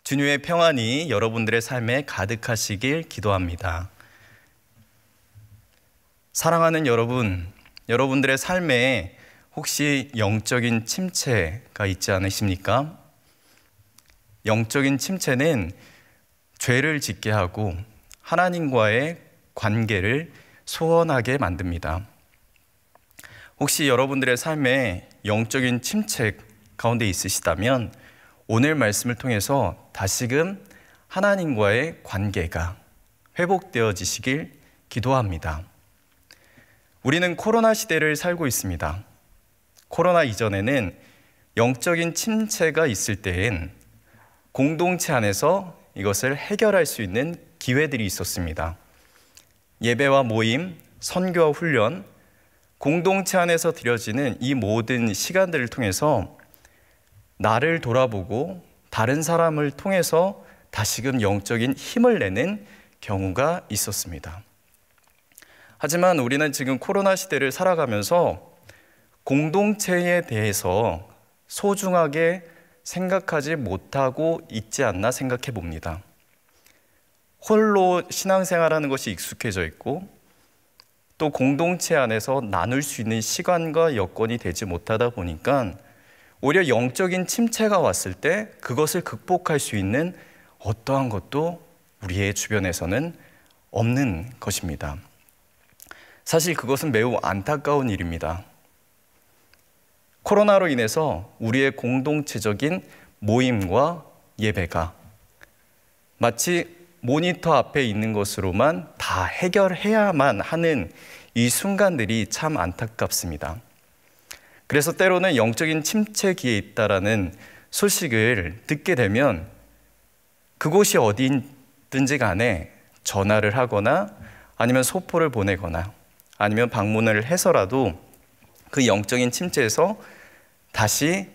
주님의 평안이 여러분들의 삶에 가득하시길 기도합니다. 사랑하는 여러분, 여러분들의 삶에 혹시 영적인 침체가 있지 않으십니까? 영적인 침체는 죄를 짓게 하고 하나님과의 관계를 소원하게 만듭니다. 혹시 여러분들의 삶에 영적인 침체 가운데 있으시다면 오늘 말씀을 통해서 다시금 하나님과의 관계가 회복되어지시길 기도합니다. 우리는 코로나 시대를 살고 있습니다. 코로나 이전에는 영적인 침체가 있을 때엔 공동체 안에서 이것을 해결할 수 있는 기회들이 있었습니다. 예배와 모임, 선교와 훈련, 공동체 안에서 드려지는 이 모든 시간들을 통해서 나를 돌아보고 다른 사람을 통해서 다시금 영적인 힘을 내는 경우가 있었습니다. 하지만 우리는 지금 코로나 시대를 살아가면서 공동체에 대해서 소중하게 생각하지 못하고 있지 않나 생각해 봅니다. 홀로 신앙생활하는 것이 익숙해져 있고 또 공동체 안에서 나눌 수 있는 시간과 여건이 되지 못하다 보니까 오히려 영적인 침체가 왔을 때 그것을 극복할 수 있는 어떠한 것도 우리의 주변에서는 없는 것입니다. 사실 그것은 매우 안타까운 일입니다. 코로나로 인해서 우리의 공동체적인 모임과 예배가 마치 모니터 앞에 있는 것으로만 다 해결해야만 하는 이 순간들이 참 안타깝습니다. 그래서 때로는 영적인 침체기에 있다라는 소식을 듣게 되면 그곳이 어디든지 간에 전화를 하거나 아니면 소포를 보내거나 아니면 방문을 해서라도 그 영적인 침체에서 다시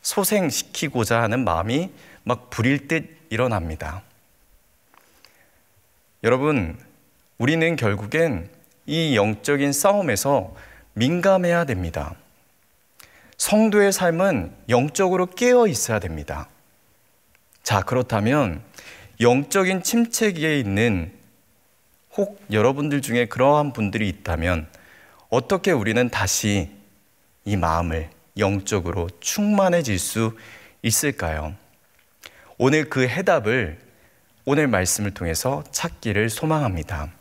소생시키고자 하는 마음이 막 불일 듯 일어납니다. 여러분, 우리는 결국엔 이 영적인 싸움에서 민감해야 됩니다. 성도의 삶은 영적으로 깨어 있어야 됩니다. 자, 그렇다면 영적인 침체기에 있는 혹 여러분들 중에 그러한 분들이 있다면 어떻게 우리는 다시 이 마음을 영적으로 충만해질 수 있을까요? 오늘 그 해답을 오늘 말씀을 통해서 찾기를 소망합니다.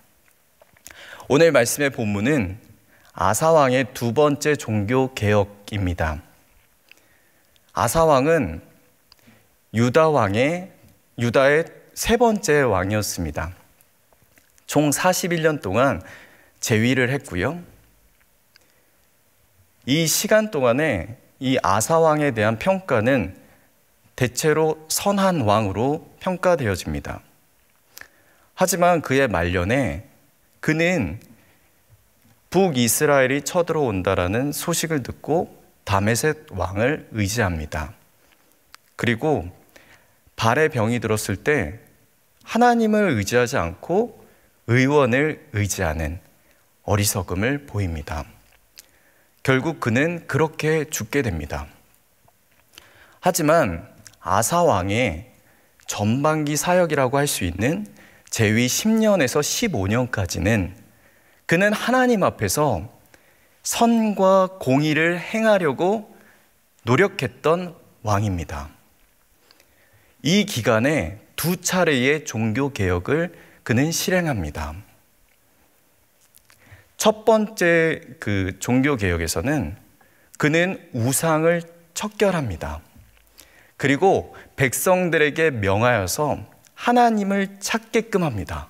오늘 말씀의 본문은 아사왕의 두 번째 종교개혁입니다. 아사왕은 유다의 세 번째 왕이었습니다. 총 41년 동안 재위를 했고요. 이 시간 동안에 이 아사왕에 대한 평가는 대체로 선한 왕으로 평가되어집니다. 하지만 그의 말년에 그는 북이스라엘이 쳐들어온다라는 소식을 듣고 다메섹 왕을 의지합니다. 그리고 발에 병이 들었을 때 하나님을 의지하지 않고 의원을 의지하는 어리석음을 보입니다. 결국 그는 그렇게 죽게 됩니다. 하지만 아사왕의 전반기 사역이라고 할 수 있는 재위 10년에서 15년까지는 그는 하나님 앞에서 선과 공의를 행하려고 노력했던 왕입니다. 이 기간에 두 차례의 종교개혁을 그는 실행합니다. 첫 번째 그 종교개혁에서는 그는 우상을 척결합니다. 그리고 백성들에게 명하여서 하나님을 찾게끔 합니다.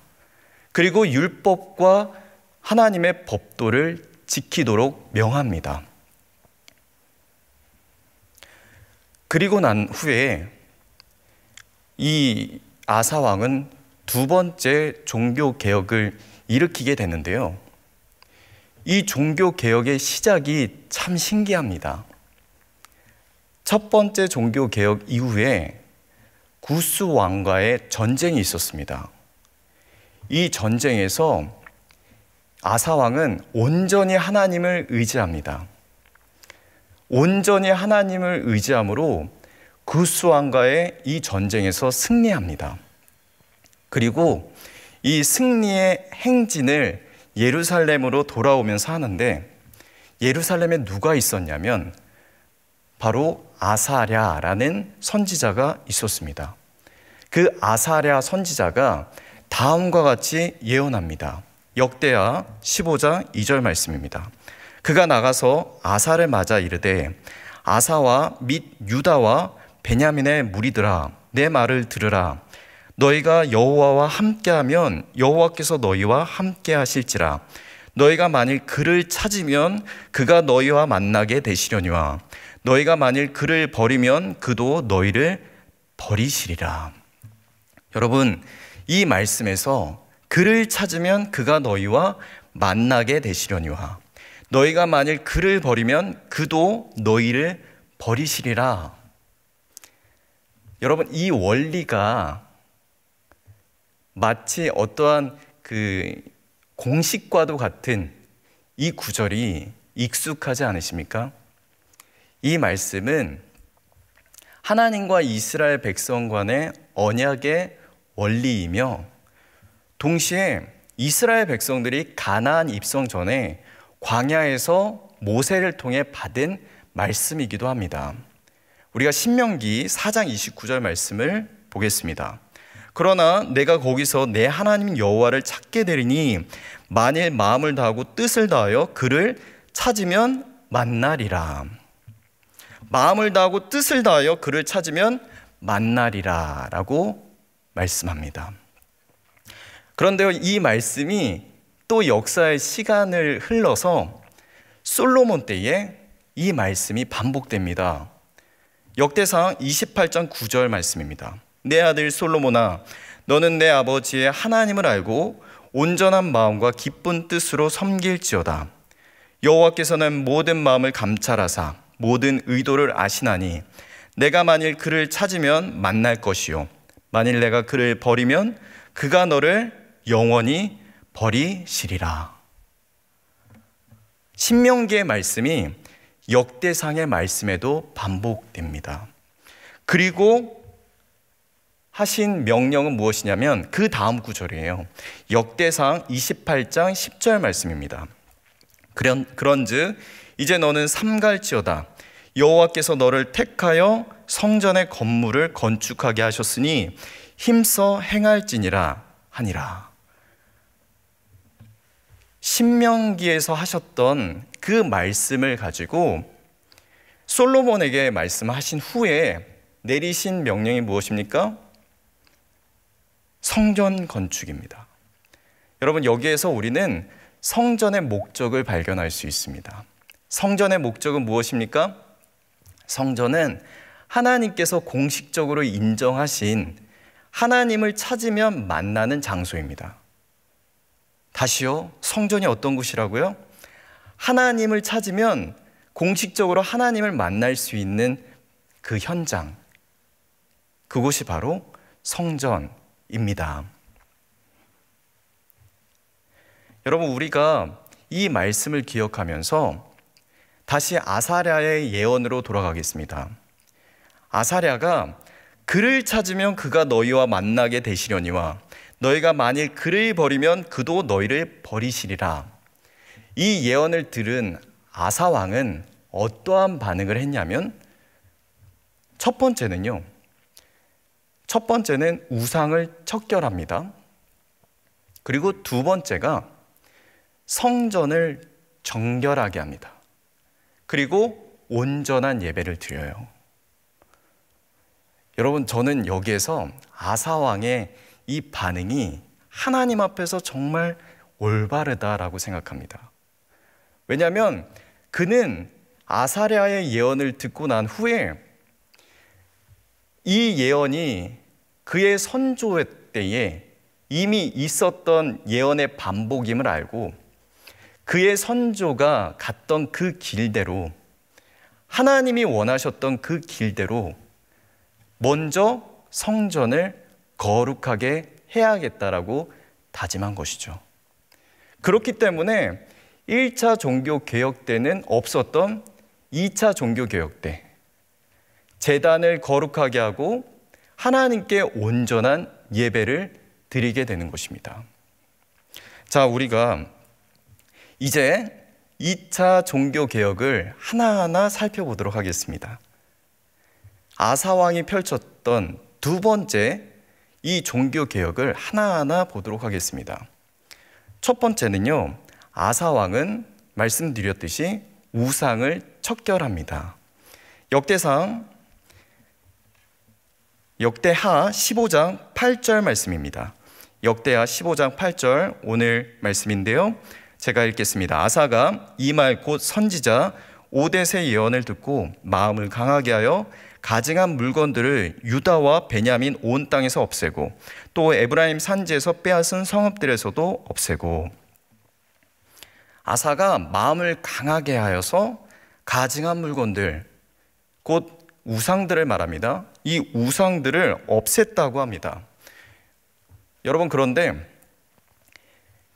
그리고 율법과 하나님의 법도를 지키도록 명합니다. 그리고 난 후에 이 아사왕은 두 번째 종교개혁을 일으키게 되는데요. 이 종교개혁의 시작이 참 신기합니다. 첫 번째 종교개혁 이후에 구스 왕과의 전쟁이 있었습니다. 이 전쟁에서 아사왕은 온전히 하나님을 의지합니다. 온전히 하나님을 의지함으로 구스왕과의 이 전쟁에서 승리합니다. 그리고 이 승리의 행진을 예루살렘으로 돌아오면서 하는데, 예루살렘에 누가 있었냐면 바로 아사랴라는 선지자가 있었습니다. 그 아사랴 선지자가 다음과 같이 예언합니다. 역대하 15장 2절 말씀입니다. 그가 나가서 아사를 맞아 이르되, 아사와 및 유다와 베냐민의 무리들아, 내 말을 들으라. 너희가 여호와와 함께하면 여호와께서 너희와 함께하실지라. 너희가 만일 그를 찾으면 그가 너희와 만나게 되시려니와 너희가 만일 그를 버리면 그도 너희를 버리시리라. 여러분, 이 말씀에서 그를 찾으면 그가 너희와 만나게 되시려니와 너희가 만일 그를 버리면 그도 너희를 버리시리라. 여러분, 이 원리가 마치 어떠한 공식과도 같은 이 구절이 익숙하지 않으십니까? 이 말씀은 하나님과 이스라엘 백성 간의 언약의 원리이며, 동시에 이스라엘 백성들이 가나안 입성 전에 광야에서 모세를 통해 받은 말씀이기도 합니다. 우리가 신명기 4장 29절 말씀을 보겠습니다. 그러나 내가 거기서 내 하나님 여호와를 찾게 되리니 만일 마음을 다하고 뜻을 다하여 그를 찾으면 만나리라. 마음을 다하고 뜻을 다하여 그를 찾으면 만나리라 라고 말씀합니다. 그런데요, 이 말씀이 또 역사의 시간을 흘러서 솔로몬 때에 이 말씀이 반복됩니다. 역대상 28장 9절 말씀입니다. 내 아들 솔로몬아, 너는 내 아버지의 하나님을 알고 온전한 마음과 기쁜 뜻으로 섬길지어다. 여호와께서는 모든 마음을 감찰하사 모든 의도를 아시나니 내가 만일 그를 찾으면 만날 것이요 만일 내가 그를 버리면 그가 너를 영원히 버리시리라. 신명기의 말씀이 역대상의 말씀에도 반복됩니다. 그리고 하신 명령은 무엇이냐면 그 다음 구절이에요. 역대상 28장 10절 말씀입니다. 그런즉 이제 너는 삼갈지어다. 여호와께서 너를 택하여 성전의 건물을 건축하게 하셨으니 힘써 행할지니라 하니라. 신명기에서 하셨던 그 말씀을 가지고 솔로몬에게 말씀하신 후에 내리신 명령이 무엇입니까? 성전 건축입니다. 여러분, 여기에서 우리는 성전의 목적을 발견할 수 있습니다. 성전의 목적은 무엇입니까? 성전은 하나님께서 공식적으로 인정하신 하나님을 찾으면 만나는 장소입니다. 다시요, 성전이 어떤 곳이라고요? 하나님을 찾으면 공식적으로 하나님을 만날 수 있는 그 현장, 그곳이 바로 성전입니다. 여러분, 우리가 이 말씀을 기억하면서 다시 아사랴의 예언으로 돌아가겠습니다. 아사랴가 그를 찾으면 그가 너희와 만나게 되시려니와 너희가 만일 그를 버리면 그도 너희를 버리시리라. 이 예언을 들은 아사 왕은 어떠한 반응을 했냐면 첫 번째는 우상을 척결합니다. 그리고 두 번째가 성전을 정결하게 합니다. 그리고 온전한 예배를 드려요. 여러분, 저는 여기에서 아사 왕의 이 반응이 하나님 앞에서 정말 올바르다라고 생각합니다. 왜냐하면 그는 아사랴의 예언을 듣고 난 후에 이 예언이 그의 선조 때에 이미 있었던 예언의 반복임을 알고 그의 선조가 갔던 그 길대로, 하나님이 원하셨던 그 길대로 먼저 성전을 거룩하게 해야겠다라고 다짐한 것이죠. 그렇기 때문에 1차 종교개혁 때는 없었던 2차 종교개혁 때, 제단을 거룩하게 하고 하나님께 온전한 예배를 드리게 되는 것입니다. 자, 우리가 이제 2차 종교개혁을 하나하나 살펴보도록 하겠습니다. 아사왕이 펼쳤던 두 번째 이 종교개혁을 하나하나 보도록 하겠습니다. 첫 번째는요, 아사왕은 말씀드렸듯이 우상을 척결합니다. 역대하 15장 8절 말씀입니다. 역대하 15장 8절 오늘 말씀인데요, 제가 읽겠습니다. 아사가 이 말 곧 선지자 오뎃의 예언을 듣고 마음을 강하게 하여 가증한 물건들을 유다와 베냐민 온 땅에서 없애고 또 에브라임 산지에서 빼앗은 성읍들에서도 없애고. 아사가 마음을 강하게 하여서 가증한 물건들, 곧 우상들을 말합니다. 이 우상들을 없앴다고 합니다. 여러분, 그런데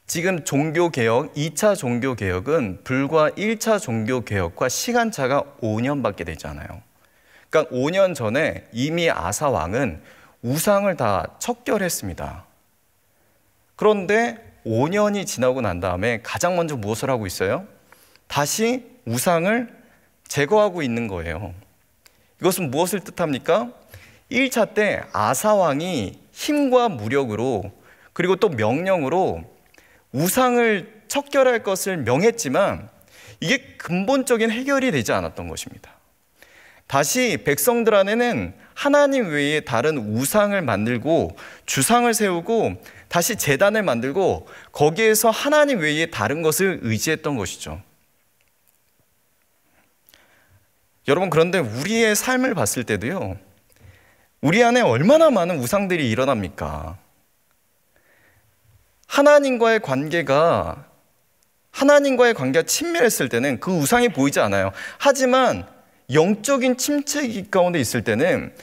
지금 종교개혁, 2차 종교개혁은 불과 1차 종교개혁과 시간차가 5년밖에 되지 않아요. 그러니까 5년 전에 이미 아사 왕은 우상을 다 척결했습니다. 그런데 5년이 지나고 난 다음에 가장 먼저 무엇을 하고 있어요? 다시 우상을 제거하고 있는 거예요. 이것은 무엇을 뜻합니까? 1차 때 아사 왕이 힘과 무력으로 그리고 또 명령으로 우상을 척결할 것을 명했지만 이게 근본적인 해결이 되지 않았던 것입니다. 다시 백성들 안에는 하나님 외에 다른 우상을 만들고 주상을 세우고 다시 제단을 만들고 거기에서 하나님 외에 다른 것을 의지했던 것이죠. 여러분, 그런데 우리의 삶을 봤을 때도요, 우리 안에 얼마나 많은 우상들이 일어납니까? 하나님과의 관계가 친밀했을 때는 그 우상이 보이지 않아요. 하지만 영적인 침체기 가운데 있을 때는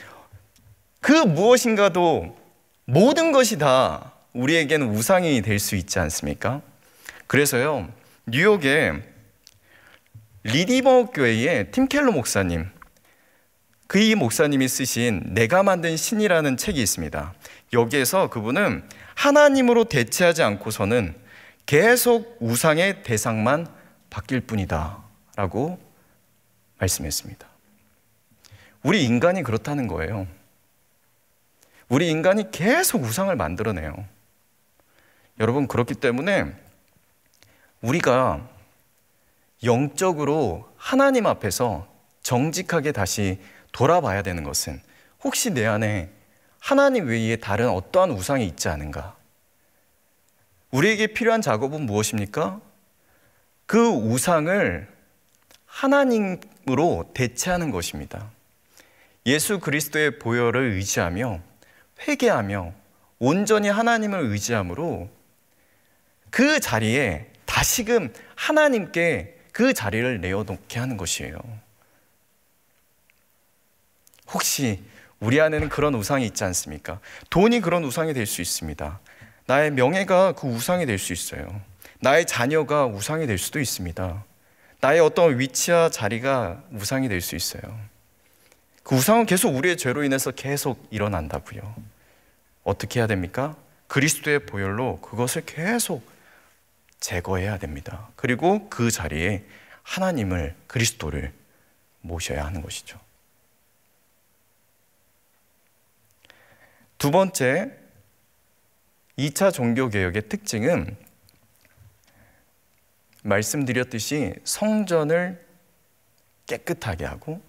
그 무엇인가도 모든 것이 다 우리에게는 우상이 될 수 있지 않습니까? 그래서요, 뉴욕의 리디머 교회의 팀 켈러 목사님, 이 목사님이 쓰신 내가 만든 신이라는 책이 있습니다. 여기에서 그분은 하나님으로 대체하지 않고서는 계속 우상의 대상만 바뀔 뿐이다 라고 말씀했습니다. 우리 인간이 그렇다는 거예요. 우리 인간이 계속 우상을 만들어내요. 여러분, 그렇기 때문에 우리가 영적으로 하나님 앞에서 정직하게 다시 돌아봐야 되는 것은 혹시 내 안에 하나님 외에 다른 어떠한 우상이 있지 않은가? 우리에게 필요한 작업은 무엇입니까? 그 우상을 하나님으로 대체하는 것입니다. 예수 그리스도의 보혈을 의지하며 회개하며 온전히 하나님을 의지함으로 그 자리에 다시금 하나님께 그 자리를 내어놓게 하는 것이에요. 혹시 우리 안에는 그런 우상이 있지 않습니까? 돈이 그런 우상이 될 수 있습니다. 나의 명예가 그 우상이 될 수 있어요. 나의 자녀가 우상이 될 수도 있습니다. 나의 어떤 위치와 자리가 우상이 될 수 있어요. 그 우상은 계속 우리의 죄로 인해서 계속 일어난다고요. 어떻게 해야 됩니까? 그리스도의 보혈로 그것을 계속 제거해야 됩니다. 그리고 그 자리에 하나님을, 그리스도를 모셔야 하는 것이죠. 두 번째, 2차 종교개혁의 특징은 말씀드렸듯이 성전을 깨끗하게 하고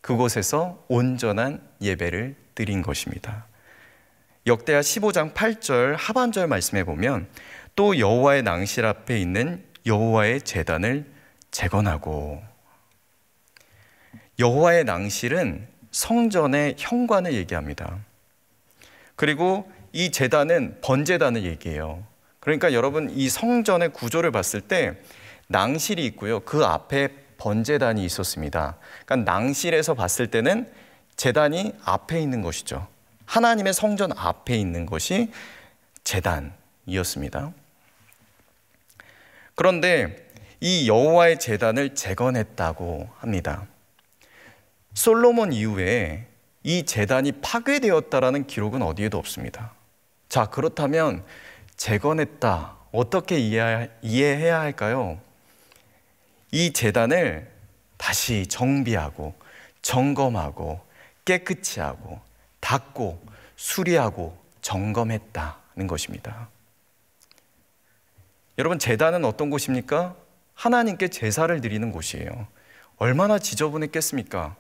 그곳에서 온전한 예배를 드린 것입니다. 역대하 15장 8절 하반절 말씀에 보면 또 여호와의 낭실 앞에 있는 여호와의 제단을 재건하고, 여호와의 낭실은 성전의 현관을 얘기합니다. 그리고 이 제단은 번제단을 얘기해요. 그러니까 여러분, 이 성전의 구조를 봤을 때 낭실이 있고요, 그 앞에 번제단이 있었습니다. 그러니까 낭실에서 봤을 때는 제단이 앞에 있는 것이죠. 하나님의 성전 앞에 있는 것이 제단이었습니다. 그런데 이 여호와의 제단을 재건했다고 합니다. 솔로몬 이후에 이 제단이 파괴되었다라는 기록은 어디에도 없습니다. 자, 그렇다면 재건했다. 어떻게 이해해야 할까요? 이 제단을 다시 정비하고 점검하고 깨끗이 하고 닦고 수리하고 점검했다는 것입니다. 여러분, 제단은 어떤 곳입니까? 하나님께 제사를 드리는 곳이에요. 얼마나 지저분했겠습니까?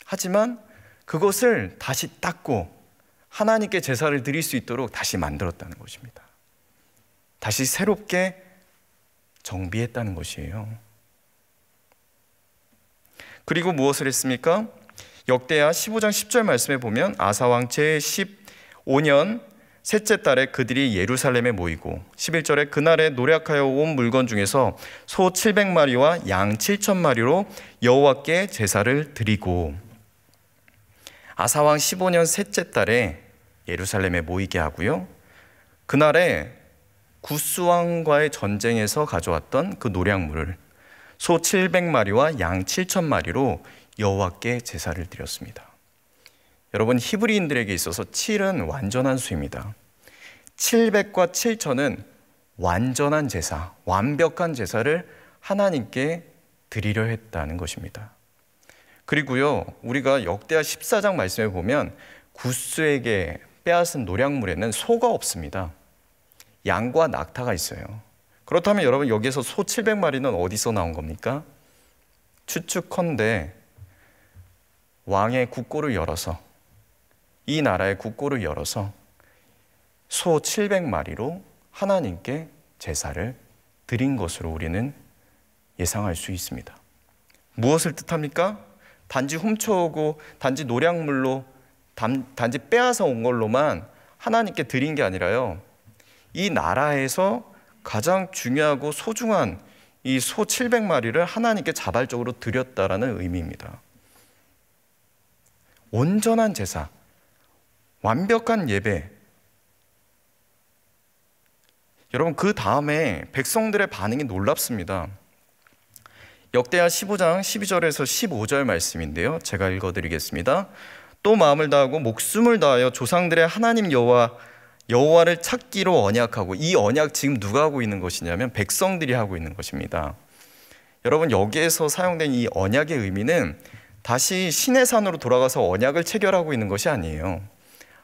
하지만 그것을 다시 닦고 하나님께 제사를 드릴 수 있도록 다시 만들었다는 것입니다. 다시 새롭게 정비했다는 것이에요. 그리고 무엇을 했습니까? 역대하 15장 10절 말씀에 보면 아사왕 제15년 셋째 달에 그들이 예루살렘에 모이고 11절에 그날에 노력하여 온 물건 중에서 소 700마리와 양 7,000마리로 여호와께 제사를 드리고, 아사왕 15년 셋째 달에 예루살렘에 모이게 하고요, 그날에 구스왕과의 전쟁에서 가져왔던 그 노략물을 소 700마리와 양 7,000마리로 여호와께 제사를 드렸습니다. 여러분, 히브리인들에게 있어서 7은 완전한 수입니다. 700과 7,000은 완전한 제사, 완벽한 제사를 하나님께 드리려 했다는 것입니다. 그리고요, 우리가 역대하 14장 말씀에 보면 구스에게 빼앗은 노략물에는 소가 없습니다. 양과 낙타가 있어요. 그렇다면 여러분, 여기에서 소 700마리는 어디서 나온 겁니까? 추측컨대 왕의 국고를 열어서, 이 나라의 국고를 열어서 소 700마리로 하나님께 제사를 드린 것으로 우리는 예상할 수 있습니다. 무엇을 뜻합니까? 단지 훔쳐오고 단지 노략물로 단지 빼앗아 온 걸로만 하나님께 드린 게 아니라요, 이 나라에서 가장 중요하고 소중한 이 소 700마리를 하나님께 자발적으로 드렸다라는 의미입니다. 온전한 제사, 완벽한 예배. 여러분, 그 다음에 백성들의 반응이 놀랍습니다. 역대하 15장 12절에서 15절 말씀인데요, 제가 읽어드리겠습니다. 또 마음을 다하고 목숨을 다하여 조상들의 하나님 여호와를 찾기로 언약하고, 이 언약 지금 누가 하고 있는 것이냐면 백성들이 하고 있는 것입니다. 여러분, 여기에서 사용된 이 언약의 의미는 다시 시내산으로 돌아가서 언약을 체결하고 있는 것이 아니에요.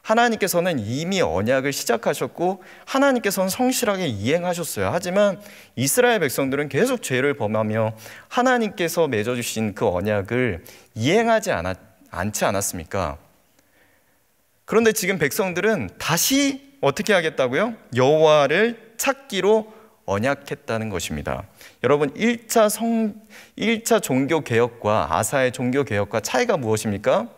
하나님께서는 이미 언약을 시작하셨고 하나님께서는 성실하게 이행하셨어요. 하지만 이스라엘 백성들은 계속 죄를 범하며 하나님께서 맺어주신 그 언약을 이행하지 않지 않았습니까? 그런데 지금 백성들은 다시 어떻게 하겠다고요? 여호와를 찾기로 언약했다는 것입니다. 여러분, 1차 종교개혁과 아사의 종교개혁과 차이가 무엇입니까?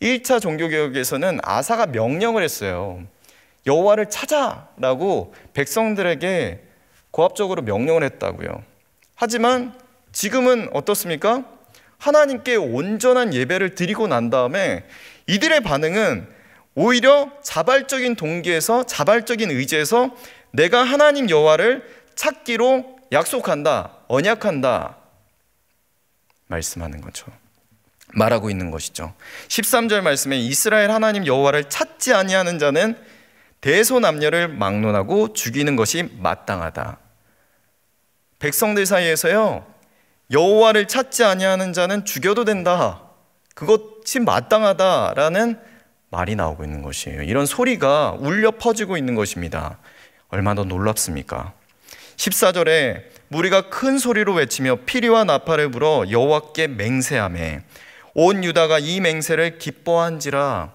1차 종교개혁에서는 아사가 명령을 했어요. 여호와를 찾아라고 백성들에게 고압적으로 명령을 했다고요. 하지만 지금은 어떻습니까? 하나님께 온전한 예배를 드리고 난 다음에 이들의 반응은 오히려 자발적인 동기에서, 자발적인 의지에서 내가 하나님 여호와를 찾기로 약속한다, 언약한다 말씀하는 거죠. 말하고 있는 것이죠. 13절 말씀에 이스라엘 하나님 여호와를 찾지 아니하는 자는 대소남녀를 막론하고 죽이는 것이 마땅하다. 백성들 사이에서요, 여호와를 찾지 아니하는 자는 죽여도 된다, 그것이 마땅하다라는 말이 나오고 있는 것이에요. 이런 소리가 울려 퍼지고 있는 것입니다. 얼마나 놀랍습니까? 14절에 무리가 큰 소리로 외치며 피리와 나팔을 불어 여호와께 맹세하며 온 유다가 이 맹세를 기뻐한지라.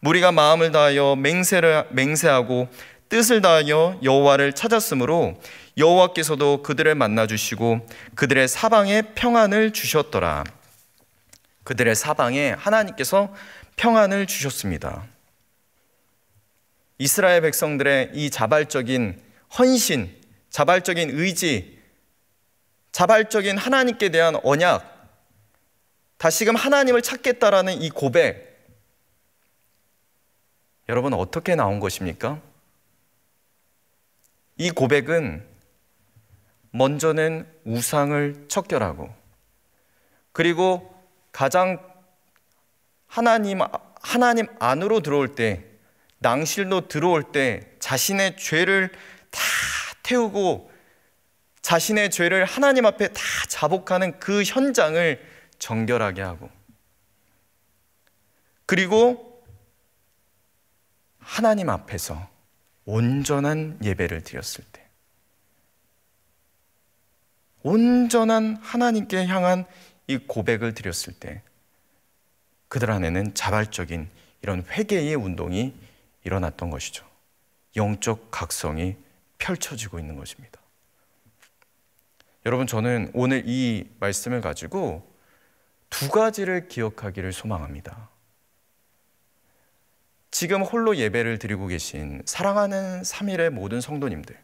무리가 마음을 다하여 맹세하고 뜻을 다하여 여호와를 찾았으므로 여호와께서도 그들을 만나 주시고 그들의 사방에 평안을 주셨더라. 그들의 사방에 하나님께서 평안을 주셨습니다. 이스라엘 백성들의 이 자발적인 헌신, 자발적인 의지, 자발적인 하나님께 대한 언약, 다시금 하나님을 찾겠다라는 이 고백, 여러분 어떻게 나온 것입니까? 이 고백은 먼저는 우상을 척결하고, 그리고 가장 하나님 안으로 들어올 때, 낭실로 들어올 때 자신의 죄를 다 태우고 자신의 죄를 하나님 앞에 다 자복하는 그 현장을 정결하게 하고, 그리고 하나님 앞에서 온전한 예배를 드렸을 때, 온전한 하나님께 향한 이 고백을 드렸을 때 그들 안에는 자발적인 이런 회개의 운동이 일어났던 것이죠. 영적 각성이 펼쳐지고 있는 것입니다. 여러분, 저는 오늘 이 말씀을 가지고 두 가지를 기억하기를 소망합니다. 지금 홀로 예배를 드리고 계신 사랑하는 3일의 모든 성도님들,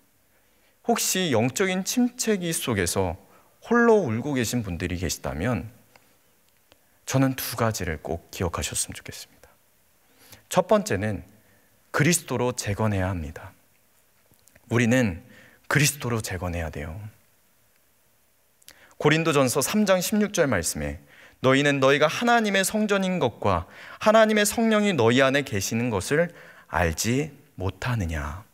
혹시 영적인 침체기 속에서 홀로 울고 계신 분들이 계시다면 저는 두 가지를 꼭 기억하셨으면 좋겠습니다. 첫 번째는 그리스도로 재건해야 합니다. 우리는 그리스도로 재건해야 돼요. 고린도전서 3장 16절 말씀에 너희는 너희가 하나님의 성전인 것과 하나님의 성령이 너희 안에 계시는 것을 알지 못하느냐.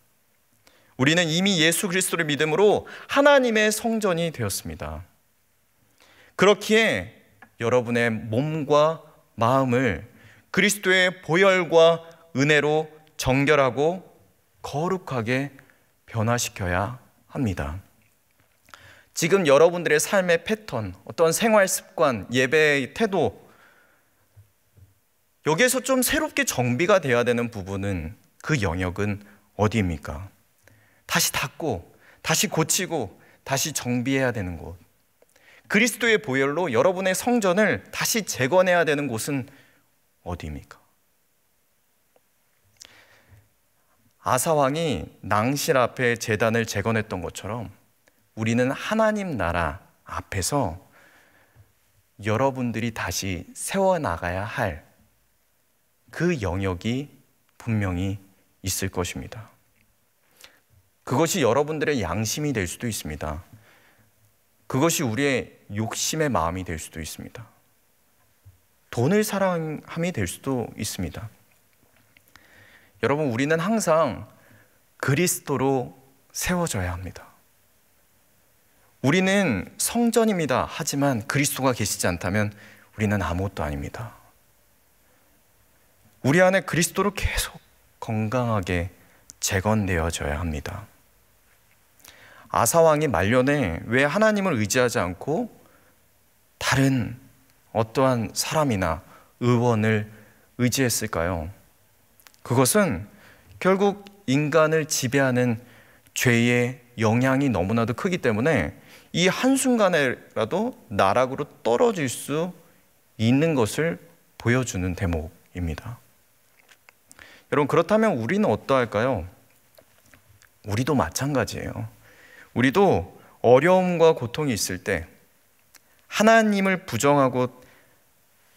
우리는 이미 예수 그리스도를 믿음으로 하나님의 성전이 되었습니다. 그렇기에 여러분의 몸과 마음을 그리스도의 보혈과 은혜로 정결하고 거룩하게 변화시켜야 합니다. 지금 여러분들의 삶의 패턴, 어떤 생활 습관, 예배의 태도, 여기에서 좀 새롭게 정비가 되어야 되는 부분은, 그 영역은 어디입니까? 다시 닦고, 다시 고치고, 다시 정비해야 되는 곳, 그리스도의 보혈로 여러분의 성전을 다시 재건해야 되는 곳은 어디입니까? 아사왕이 낭실 앞에 제단을 재건했던 것처럼 우리는 하나님 나라 앞에서 여러분들이 다시 세워나가야 할 그 영역이 분명히 있을 것입니다. 그것이 여러분들의 양심이 될 수도 있습니다. 그것이 우리의 욕심의 마음이 될 수도 있습니다. 돈을 사랑함이 될 수도 있습니다. 여러분, 우리는 항상 그리스도로 세워져야 합니다. 우리는 성전입니다. 하지만 그리스도가 계시지 않다면 우리는 아무것도 아닙니다. 우리 안에 그리스도로 계속 건강하게 재건되어져야 합니다. 아사왕이 말년에 왜 하나님을 의지하지 않고 다른 어떠한 사람이나 의원을 의지했을까요? 그것은 결국 인간을 지배하는 죄의 영향이 너무나도 크기 때문에 이 한순간에라도 나락으로 떨어질 수 있는 것을 보여주는 대목입니다. 여러분, 그렇다면 우리는 어떠할까요? 우리도 마찬가지예요. 우리도 어려움과 고통이 있을 때 하나님을 부정하고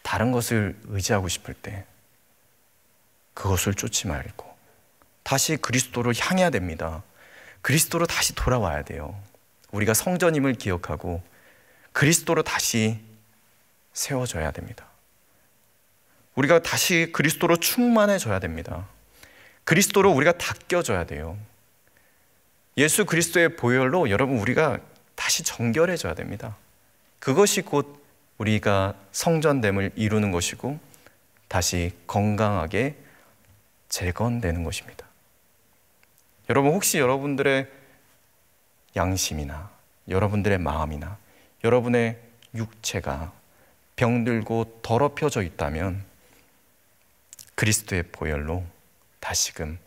다른 것을 의지하고 싶을 때 그것을 쫓지 말고 다시 그리스도로 향해야 됩니다. 그리스도로 다시 돌아와야 돼요. 우리가 성전임을 기억하고 그리스도로 다시 세워져야 됩니다. 우리가 다시 그리스도로 충만해져야 됩니다. 그리스도로 우리가 닦여져야 돼요. 예수 그리스도의 보혈로 여러분, 우리가 다시 정결해져야 됩니다. 그것이 곧 우리가 성전됨을 이루는 것이고 다시 건강하게 재건되는 것입니다. 여러분, 혹시 여러분들의 양심이나 여러분들의 마음이나 여러분의 육체가 병들고 더럽혀져 있다면 그리스도의 보혈로 다시금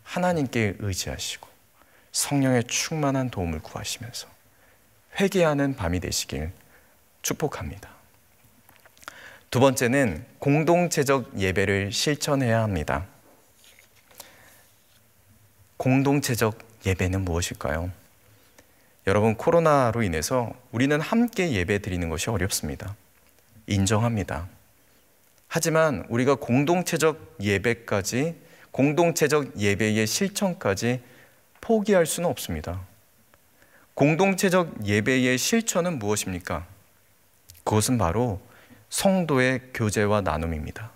하나님께 의지하시고 성령의 충만한 도움을 구하시면서 회개하는 밤이 되시길 축복합니다. 두 번째는 공동체적 예배를 실천해야 합니다. 공동체적 예배는 무엇일까요? 여러분, 코로나로 인해서 우리는 함께 예배 드리는 것이 어렵습니다. 인정합니다. 하지만 우리가 공동체적 예배까지, 공동체적 예배의 실천까지 포기할 수는 없습니다. 공동체적 예배의 실천은 무엇입니까? 그것은 바로 성도의 교제와 나눔입니다.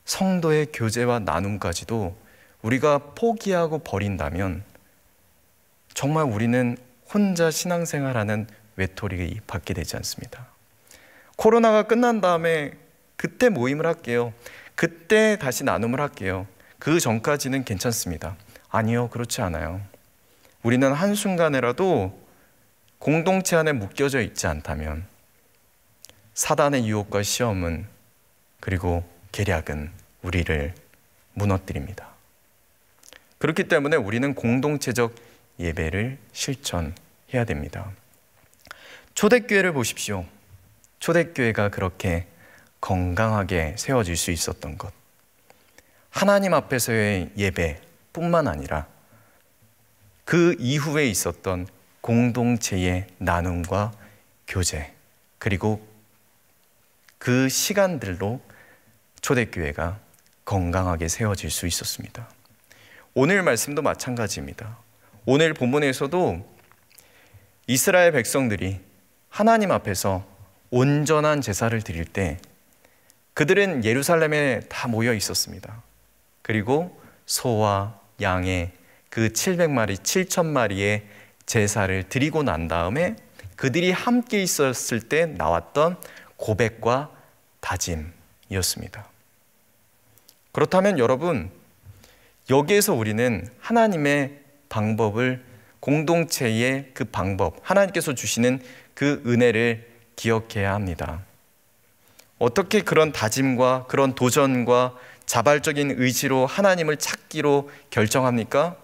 성도의 교제와 나눔까지도 우리가 포기하고 버린다면 정말 우리는 혼자 신앙생활하는 외톨이를 받게 되지 않습니다. 코로나가 끝난 다음에 그때 모임을 할게요. 그때 다시 나눔을 할게요. 그 전까지는 괜찮습니다. 아니요, 그렇지 않아요. 우리는 한순간에라도 공동체 안에 묶여져 있지 않다면 사단의 유혹과 시험은 그리고 계략은 우리를 무너뜨립니다. 그렇기 때문에 우리는 공동체적 예배를 실천해야 됩니다. 초대교회를 보십시오. 초대교회가 그렇게 건강하게 세워질 수 있었던 것, 하나님 앞에서의 예배뿐만 아니라 그 이후에 있었던 공동체의 나눔과 교제, 그리고 그 시간들로 초대교회가 건강하게 세워질 수 있었습니다. 오늘 말씀도 마찬가지입니다. 오늘 본문에서도 이스라엘 백성들이 하나님 앞에서 온전한 제사를 드릴 때 그들은 예루살렘에 다 모여 있었습니다. 그리고 소와 양의 그 700마리, 7,000마리의 제사를 드리고 난 다음에 그들이 함께 있었을 때 나왔던 고백과 다짐이었습니다. 그렇다면 여러분, 여기에서 우리는 하나님의 방법을, 공동체의 그 방법, 하나님께서 주시는 그 은혜를 기억해야 합니다. 어떻게 그런 다짐과 그런 도전과 자발적인 의지로 하나님을 찾기로 결정합니까?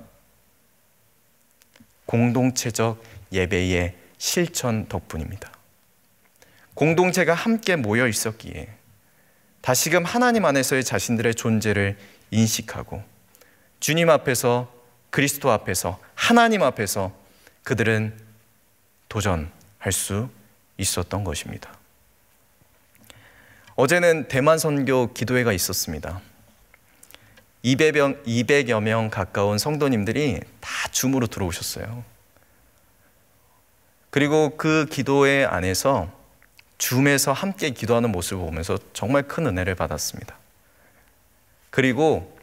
공동체적 예배의 실천 덕분입니다. 공동체가 함께 모여 있었기에 다시금 하나님 안에서의 자신들의 존재를 인식하고 주님 앞에서, 그리스도 앞에서, 하나님 앞에서 그들은 도전할 수 있었던 것입니다. 어제는 대만 선교 기도회가 있었습니다. 200여 명 가까운 성도님들이 다 줌으로 들어오셨어요. 그리고 그 기도회 안에서 줌에서 함께 기도하는 모습을 보면서 정말 큰 은혜를 받았습니다. 그리고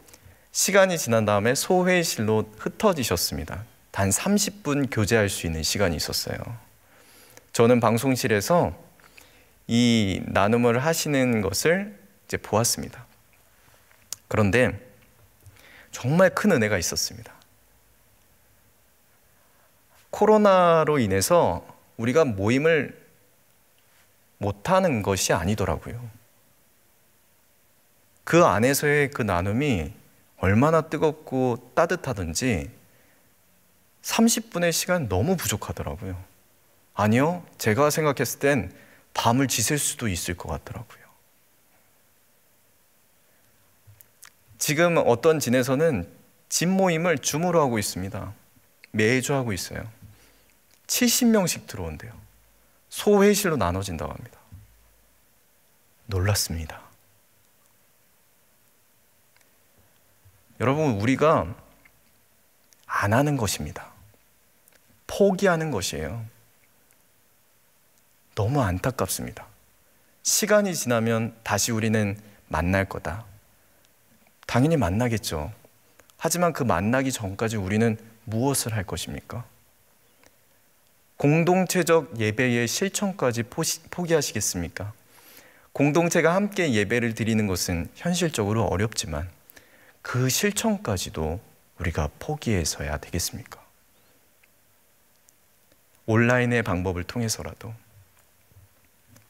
시간이 지난 다음에 소회의실로 흩어지셨습니다. 단 30분 교제할 수 있는 시간이 있었어요. 저는 방송실에서 이 나눔을 하시는 것을 이제 보았습니다. 그런데 정말 큰 은혜가 있었습니다. 코로나로 인해서 우리가 모임을 못하는 것이 아니더라고요. 그 안에서의 그 나눔이 얼마나 뜨겁고 따뜻하든지 30분의 시간 너무 부족하더라고요. 아니요, 제가 생각했을 땐 밤을 지샐 수도 있을 것 같더라고요. 지금 어떤 진에서는 집 모임을 줌으로 하고 있습니다. 매주 하고 있어요. 70명씩 들어온대요. 소회실로 나눠진다고 합니다. 놀랐습니다. 여러분, 우리가 안 하는 것입니다. 포기하는 것이에요. 너무 안타깝습니다. 시간이 지나면 다시 우리는 만날 거다. 당연히 만나겠죠. 하지만 그 만나기 전까지 우리는 무엇을 할 것입니까? 공동체적 예배의 실천까지 포기하시겠습니까? 공동체가 함께 예배를 드리는 것은 현실적으로 어렵지만 그 실천까지도 우리가 포기해서야 되겠습니까? 온라인의 방법을 통해서라도,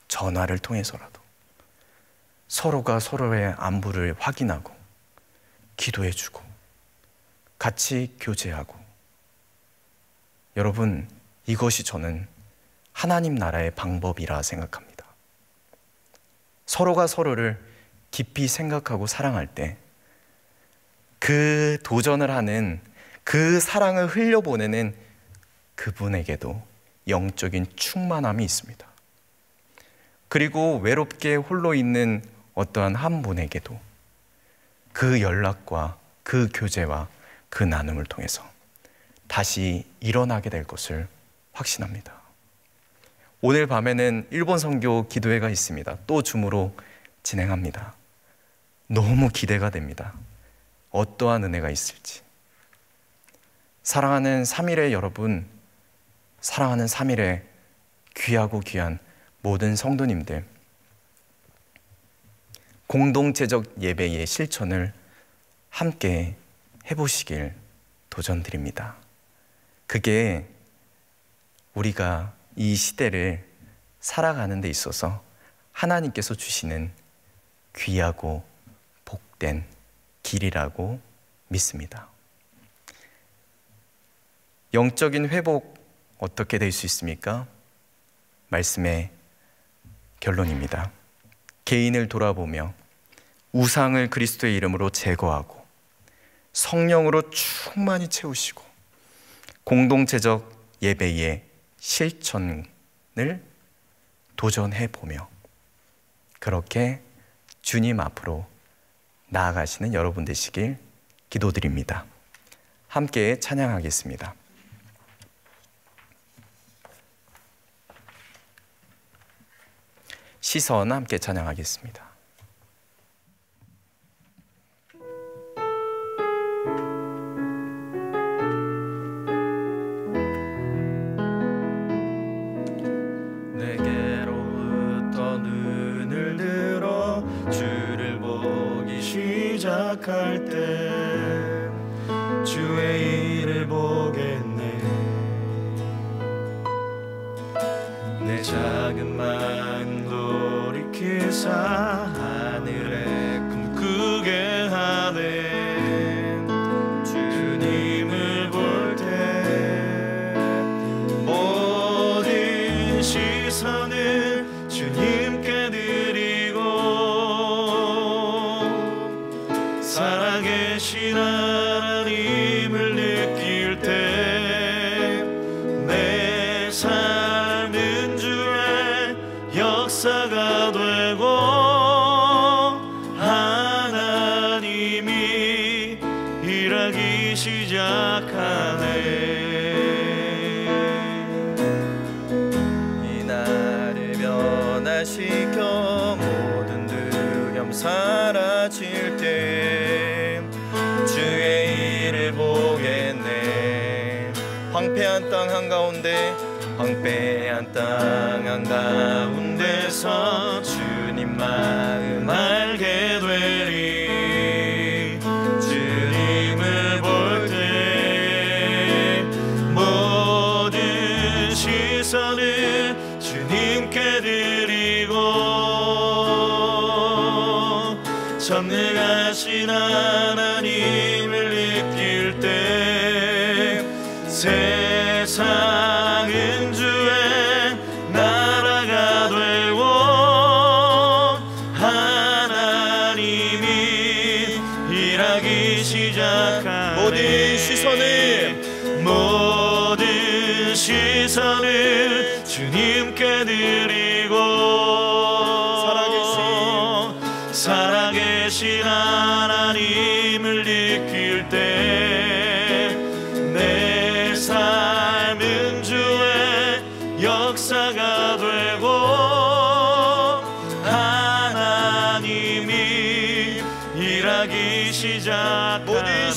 전화를 통해서라도 서로가 서로의 안부를 확인하고 기도해주고 같이 교제하고, 여러분, 이것이 저는 하나님 나라의 방법이라 생각합니다. 서로가 서로를 깊이 생각하고 사랑할 때 그 도전을 하는, 그 사랑을 흘려보내는 그분에게도 영적인 충만함이 있습니다. 그리고 외롭게 홀로 있는 어떠한 한 분에게도 그 연락과 그 교제와 그 나눔을 통해서 다시 일어나게 될 것을 확신합니다. 오늘 밤에는 일본 선교 기도회가 있습니다. 또 줌으로 진행합니다. 너무 기대가 됩니다. 어떠한 은혜가 있을지. 사랑하는 3일의 여러분, 사랑하는 3일의 귀하고 귀한 모든 성도님들, 공동체적 예배의 실천을 함께 해보시길 도전드립니다. 그게 우리가 이 시대를 살아가는 데 있어서 하나님께서 주시는 귀하고 복된 길이라고 믿습니다. 영적인 회복 어떻게 될 수 있습니까? 말씀의 결론입니다. 개인을 돌아보며 우상을 그리스도의 이름으로 제거하고 성령으로 충만히 채우시고 공동체적 예배의 실천을 도전해 보며 그렇게 주님 앞으로 나아가시는 여러분 되시길 기도드립니다. 함께 찬양하겠습니다. 시선 함께 찬양하겠습니다. 내게로부터 눈을 들어 주를 보기 시작할 때 주의 일을 보겠네. 내 작은 마음 돌이키사 하늘에 꿈꾸게 하네. 주님을 볼 때 모든 시선을 주님께 드리고 살아계신 하나님을 느낄 때 내 삶은 주의 역사가 되고 하나님이 일하기 시작하네. 이 나를 변화시켜 모든 두려움 사라질 때 주의 일을 보겠네. 황폐한 땅 한가운데 황폐한 땅 한가운데서 주님 마음 알게 되리. 주님을 볼 때 모든 시선을 주님께 드리고 전능하신 하나님을 느낄 때 세상은 주의 나라가 되고 하나님이 일하기 시작하네. 모든 시선을 주님께 드리고 살아계신 하나님을 느낄 때 내 삶은 주의 역사가 되고 하나님이 일하기 시작하네.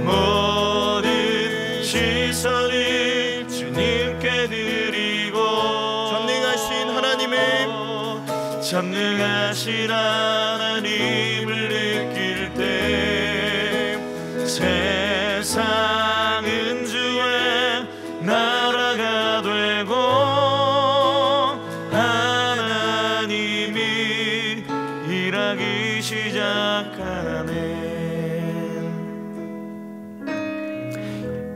모든 시선을 주님께 드리고 전능하신 하나님을 느낄 때 세상은 주의 나라가 되고 하나님이 일하기 시작하네.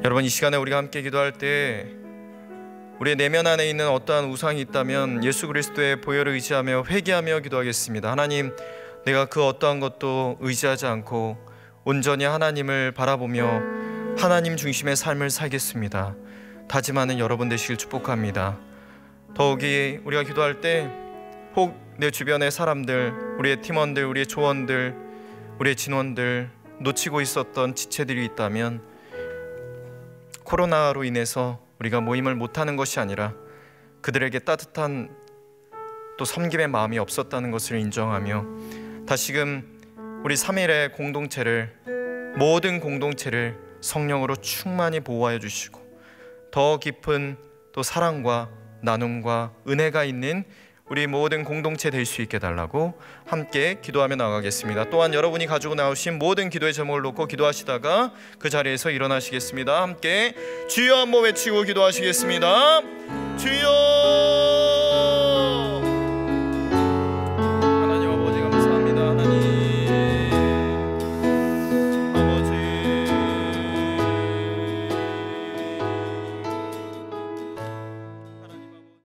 여러분, 이 시간에 우리가 함께 기도할 때 우리의 내면 안에 있는 어떠한 우상이 있다면 예수 그리스도의 보혈을 의지하며 회개하며 기도하겠습니다. 하나님, 내가 그 어떠한 것도 의지하지 않고 온전히 하나님을 바라보며 하나님 중심의 삶을 살겠습니다. 다짐하는 여러분 되시길 축복합니다. 더욱이 우리가 기도할 때 혹 내 주변의 사람들, 우리의 팀원들, 우리의 조원들, 우리의 진원들 놓치고 있었던 지체들이 있다면 코로나로 인해서 우리가 모임을 못하는 것이 아니라 그들에게 따뜻한 또 섬김의 마음이 없었다는 것을 인정하며 다시금 우리 3일의 공동체를, 모든 공동체를 성령으로 충만히 보호하여 주시고 더 깊은 또 사랑과 나눔과 은혜가 있는 우리 모든 공동체 될 수 있게 달라고 함께 기도하며 나가겠습니다. 또한 여러분이 가지고 나오신 모든 기도의 제목을 놓고 기도하시다가 그 자리에서 일어나시겠습니다. 함께 주여 한번 외치고 기도하시겠습니다. 주여